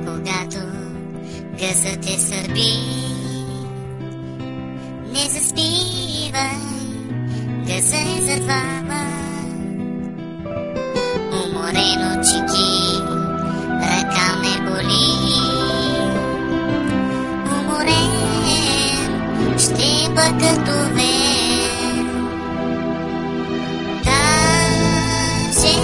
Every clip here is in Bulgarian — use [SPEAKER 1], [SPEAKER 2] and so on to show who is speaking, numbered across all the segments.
[SPEAKER 1] когато гъсът е сърби. Не заспивай, гъса е за двама. Уморено чеки, ръка ме боли. Уморен, ще бъка овен. Даже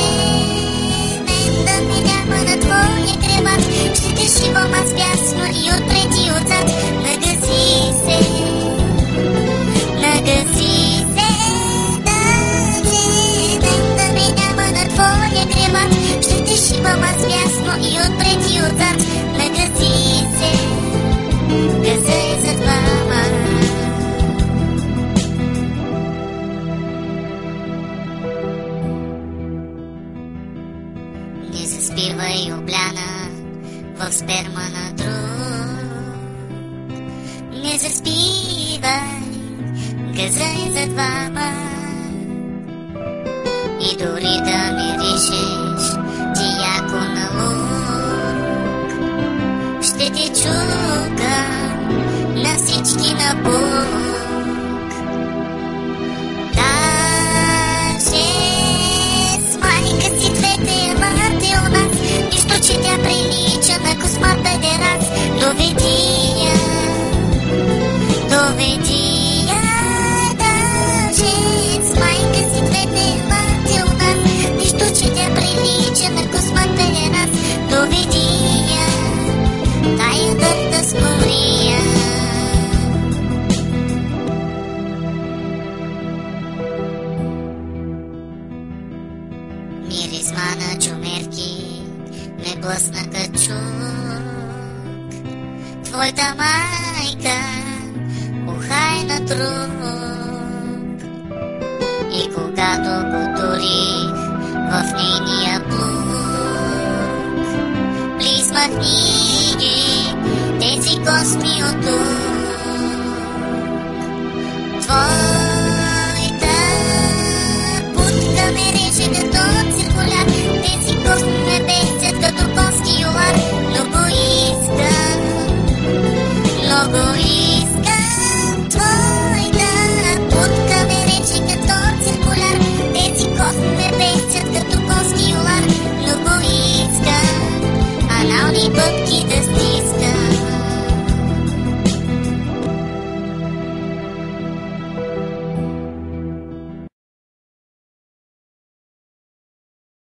[SPEAKER 1] мен да ми няма на твоя креват, ще те шивам аз бясно и отпред и отзад. Нагаси се, нагаси се. Даже мен да ми няма на твоя креват, ще те шивам аз бясно и отпред и отзад. Нагаси се, гъса е за двама. Не заспивай обляна в сперма на друг. Не заспивай, гъса е за двама. И дори да миришеш ти яко на лук, ще те чукам на всички на бук. Даже с майка си двете елате у нас, нищо, че тя прилича на космата дераз. Доведи я, доведи я. Даже с майка си двете елате у нас, нищо, че тя прилича на космата дераз. Доведи я, тая дърта с кория. Миризма на чумерки ме блъсна качук. Твоята майка уха е на труп. И когато го турих в нейния плук, плисмахни ги тези косми от тук. Твоята путка ме реже като циркуляр, тези косми ме бесят като конски юлар. Много искам, много искам. Твоята путка ме реже като циркуляр, тези косми ме бесят като конски юлар. Много искам анални пътки.